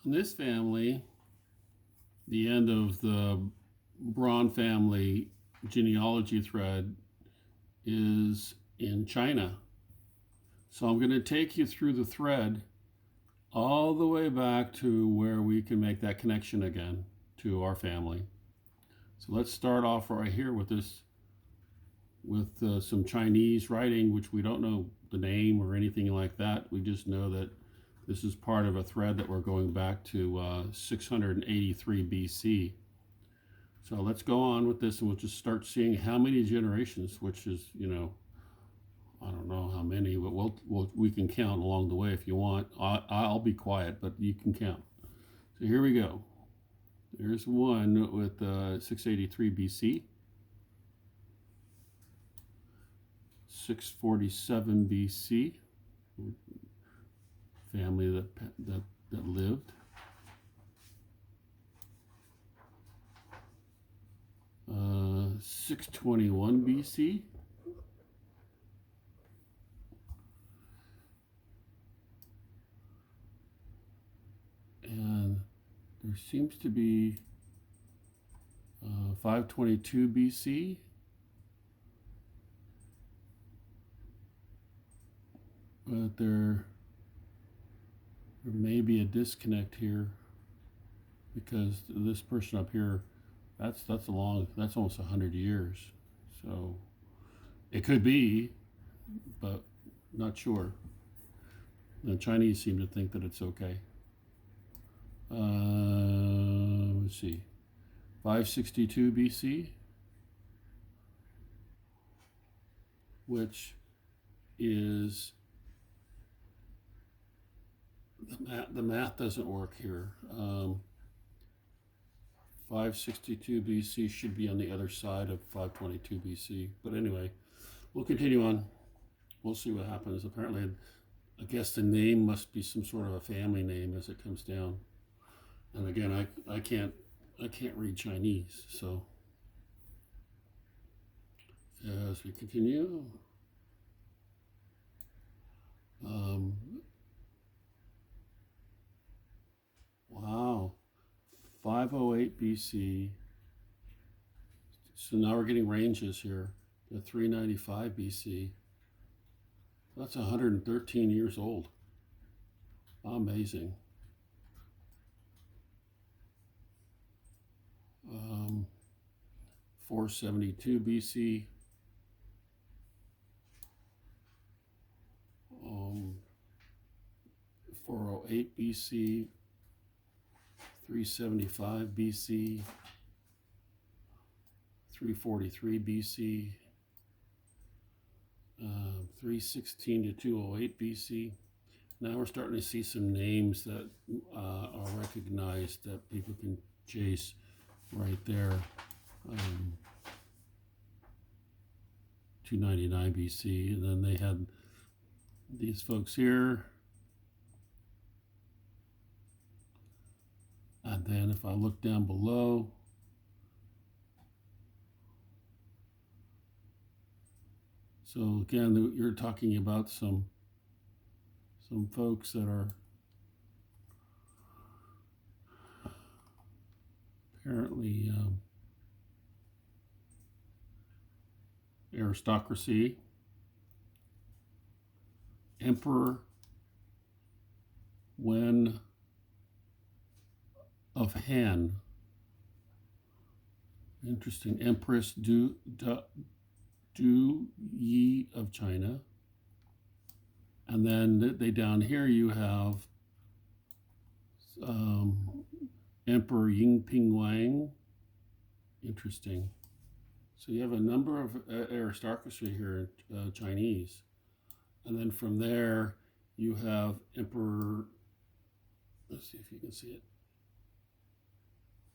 In this family, the end of the Braun family genealogy thread is in China. So I'm going to take you through the thread all the way back to where we can make that connection again to our family. So let's start off right here with this, with some Chinese writing, which we don't know the name or anything like that. We just know that this is part of a thread that we're going back to 683 BC. So let's go on with this and we'll just start seeing how many generations, which is, I don't know how many, but we can count along the way if you want. I'll be quiet, but you can count. So here we go. There's one with 683 BC, 647 BC, family that lived. 621 BC. And there seems to be 522 BC. But there may be a disconnect here because this person up here, that's almost 100 years. So it could be, but not sure. The Chinese seem to think that it's okay. Let's see, 562 BC, which is the math doesn't work here. 562 BC should be on the other side of 522 BC. But anyway, we'll continue on. We'll see what happens. Apparently, I guess the name must be some sort of a family name as it comes down. And again, I can't read Chinese, so as we continue, wow, 508 BC. So now we're getting ranges here to 395 BC. That's 113 years old. Amazing. 472 BC. 408 BC. 375 BC. 343 BC. 316 to 208 BC. Now we're starting to see some names that are recognized that people can chase right there. 299 BC, and then they had these folks here. And then if I look down below, so again, you're talking about some folks that are apparently aristocracy. Emperor Wen of Han. Interesting. Empress Du Yi of China. And then they down here you have Emperor Yingping Wang. Interesting. So you have a number of aristocracy here, Chinese. And then from there, you have Emperor, let's see if you can see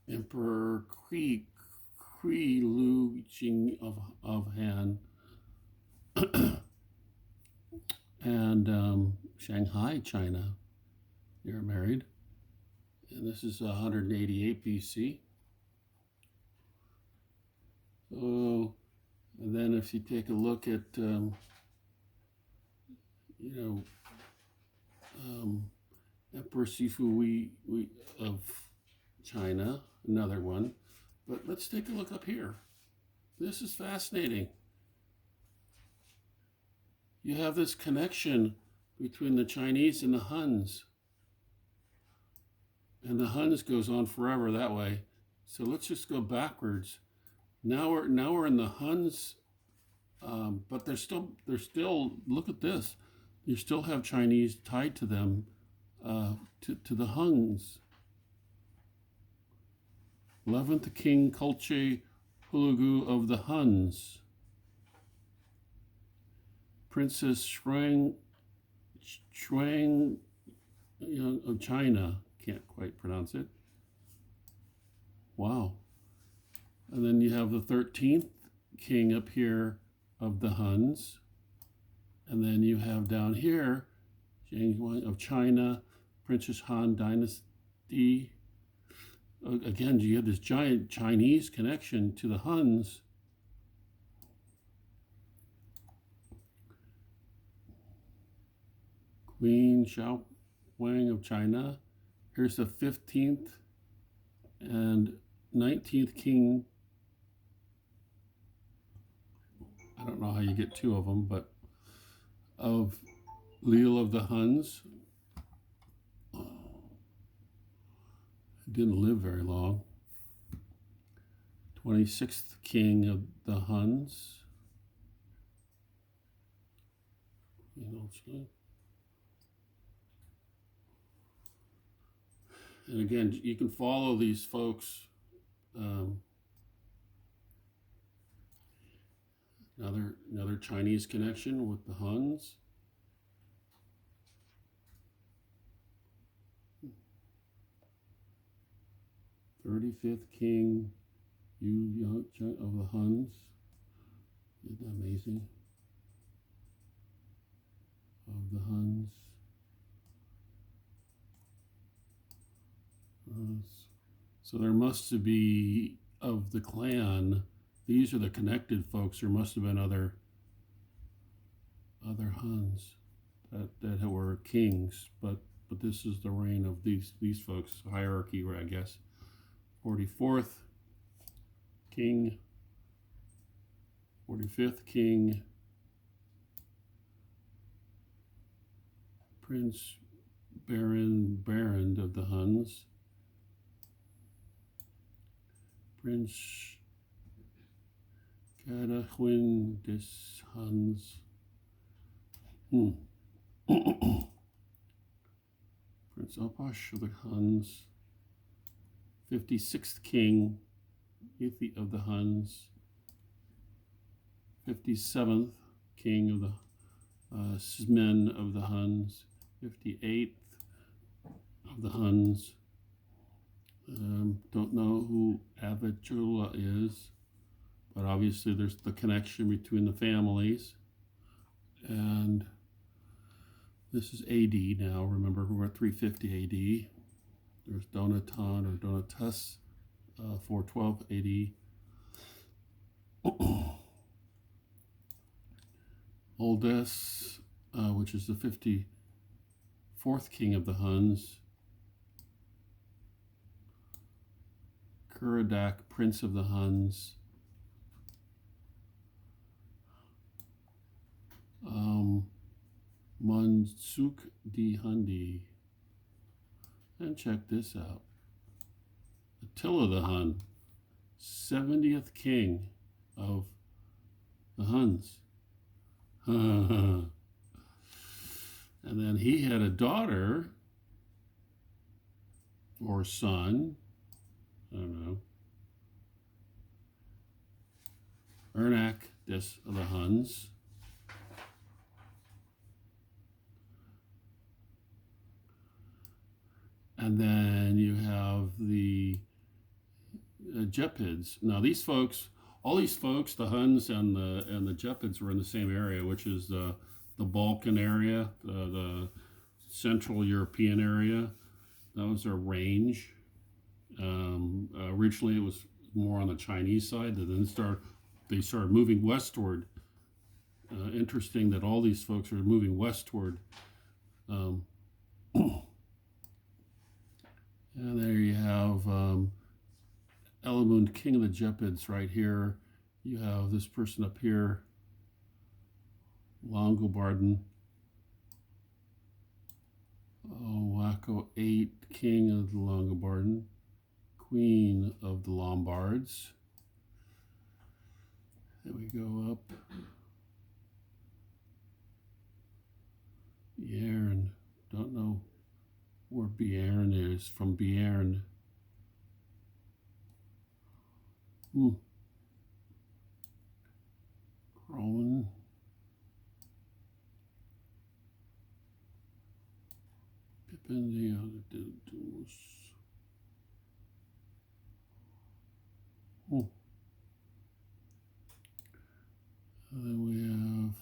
it, Emperor Kui Lu Jing of Han, and Shanghai, China. They're married. And this is 188 BC. So, and then if you take a look at, Emperor Sifu of China, another one. But let's take a look up here. This is fascinating. You have this connection between the Chinese and the Huns. And the Huns goes on forever that way. So let's just go backwards. Now we're in the Huns, but they're still look at this. You still have Chinese tied to them, to the Huns. 11th King Kulche Hulagu of the Huns. Princess Shuang of China. Can't quite pronounce it. Wow. And then you have the 13th king up here of the Huns. And then you have down here, Zhang of China, Princess Han Dynasty. Again, you have this giant Chinese connection to the Huns. Queen Xiao Wang of China. Here's the 15th and 19th king. I don't know how you get two of them, but of Liu of the Huns. Didn't live very long. 26th king of the Huns. And again, you can follow these folks. Another Chinese connection with the Huns. '35th king Yu of the Huns. Isn't that amazing? Of the Huns. So there must be, of the clan, these are the connected folks. There must have been other Huns that were kings, but this is the reign of these folks, hierarchy, I guess. 44th king, 45th king, Prince Baron of the Huns, Prince Cadahuin des Huns. Prince Opash of the Huns. 56th king of the Huns. 57th king of the Smen of the Huns. 58th of the Huns. Don't know who Avicula is, but obviously there's the connection between the families. And this is AD now. Remember, we're at 350 AD. There's Donaton or Donatus, 412 AD. Oldest, which is the 54th king of the Huns. Kuridak, prince of the Huns. Mansuk di Hundi. And check this out. Attila the Hun, 70th king of the Huns. And then he had a daughter or son, I don't know, Ernak of the Huns. And then you have the Gepids. Now these folks, all these folks, the Huns and the Gepids were in the same area, which is the Balkan area, the Central European area. That was their range. Originally it was more on the Chinese side, and then they started moving westward. Interesting that all these folks are moving westward. And there you have Elamund, king of the Gepids, right here. You have this person up here, Longobarden. Wacko 8, king of the Longobarden, queen of the Lombards. Then we go up. Bearn, don't know where Bearn is, from Bearn. Braun. Pippin, the other dudes. And then we have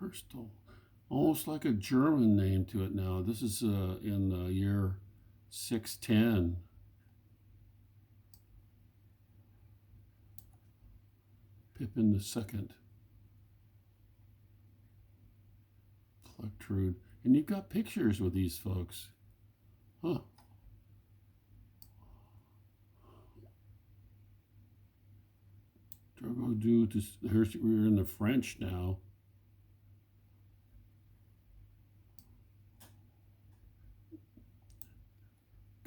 Herstal. Almost like a German name to it now. This is in the year 610. Pippin II. Plectrude. And you've got pictures with these folks. Huh. Drogo do to, here's, we're in the French now.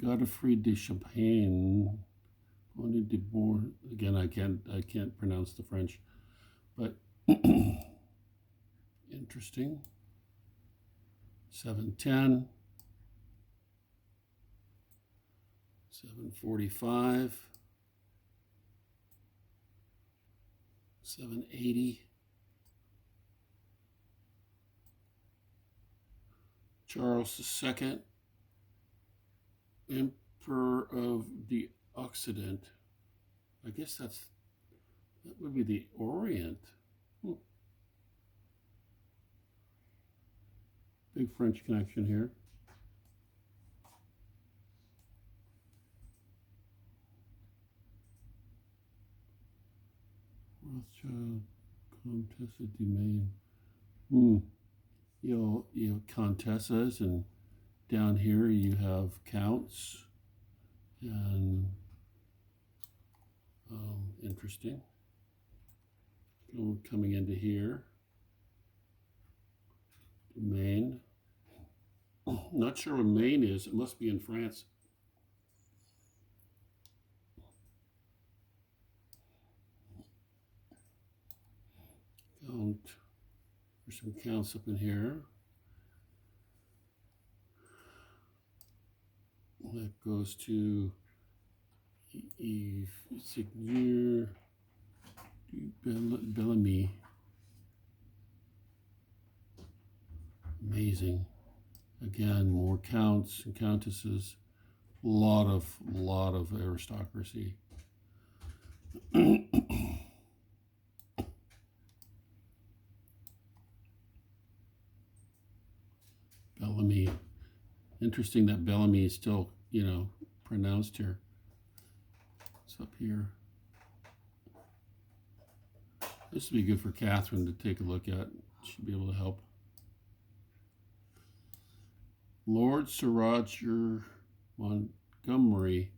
Godfrey de Champagne. Bonnie de Bourg. Again, I can't pronounce the French, but interesting. 710. 745. 780. Charles II, Emperor of the Occident. I guess that would be the Orient. Big French connection here. Rothschild, Comtesse de Maine. You have Countessas, and down here you have Counts, and interesting. Coming into here, Maine. Not sure what Maine is. It must be in France. Count. There's some counts up in here. That goes to Seigneur Bellamy. Amazing. Again, more counts and countesses. A lot of aristocracy. Bellamy. Interesting that Bellamy is still, pronounced here. It's up here. This would be good for Catherine to take a look at. She'd be able to help. Lord Sir Roger Montgomery,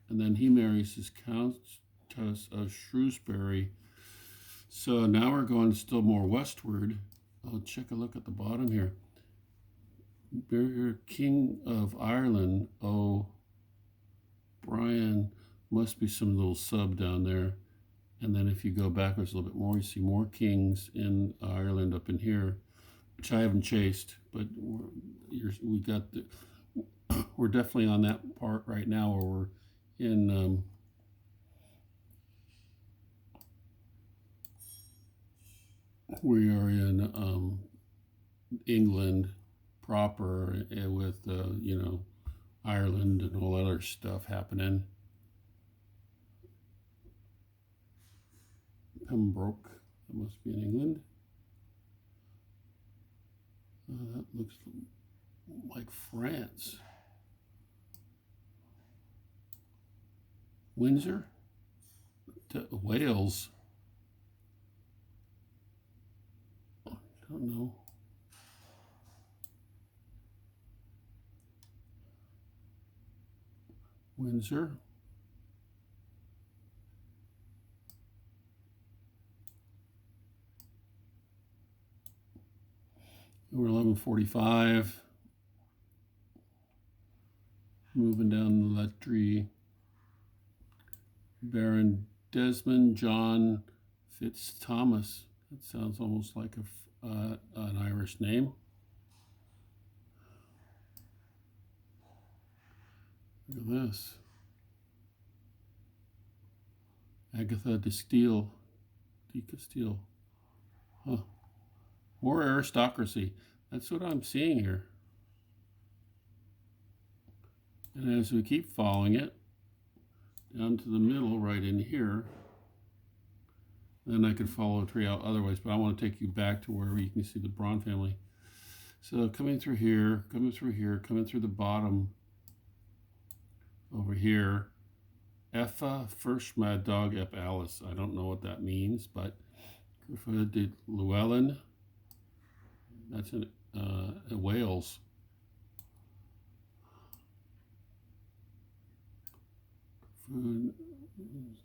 and then he marries his Countess of Shrewsbury. So now we're going still more westward. Oh, check a look at the bottom here. King of Ireland. Oh, Brian, must be some little sub down there. And then if you go backwards a little bit more, you see more kings in Ireland up in here, which I haven't chased, but we're definitely on that part right now where we're in we are in England proper, with Ireland and all other stuff happening. Pembroke, that must be in England. That looks like France. Windsor? Wales? I don't know. Windsor. We're 1145. Moving down the Lettry. Baron Desmond John Fitzthomas. That sounds almost like an Irish name. Look at this. Agatha de Castile. Huh. More aristocracy. That's what I'm seeing here. And as we keep following it, down to the middle, right in here, then I could follow a tree out otherwise, but I want to take you back to where you can see the Braun family. So coming through here, coming through the bottom over here, Effa First Mad Dog Ep Alice. I don't know what that means, but Griffith de Llewellyn. That's in Wales.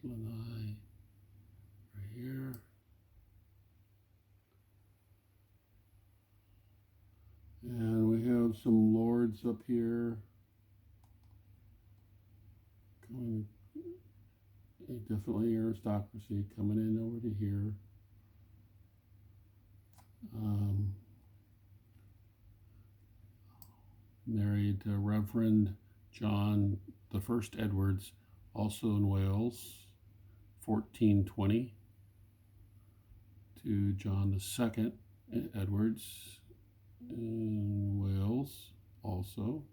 Lanai right here. And we have some lords up here. Definitely aristocracy coming in over to here. Married Reverend John the First Edwards, also in Wales, 1420, to John the Second Edwards in Wales, also.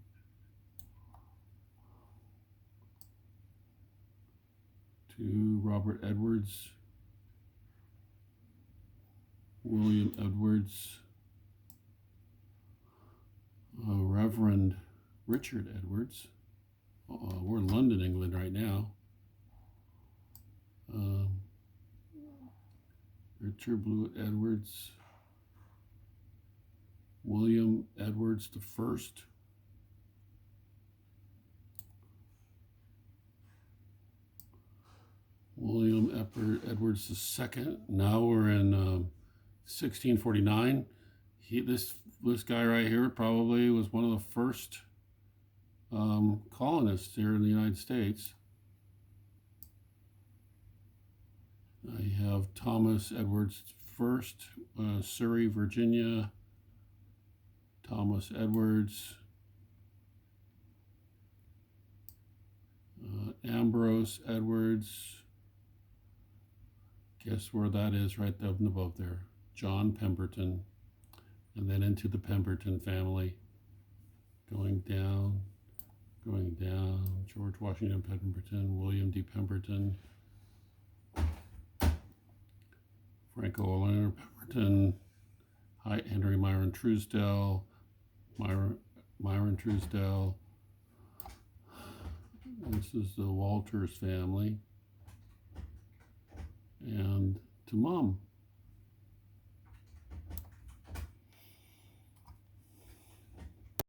To Robert Edwards, William Edwards, Reverend Richard Edwards. We're in London, England right now. Richard Blewett Edwards, William Edwards the First. William Edwards II. Now we're in 1649. This guy right here probably was one of the first colonists here in the United States. I have Thomas Edwards I, Surrey, Virginia. Thomas Edwards. Ambrose Edwards. Guess where that is, right up and above there. John Pemberton. And then into the Pemberton family. Going down. George Washington Pemberton, William D. Pemberton, Franco O'Leary Pemberton, Henry Myron Truesdell, Myron Truesdell. This is the Walters family. And to Mom.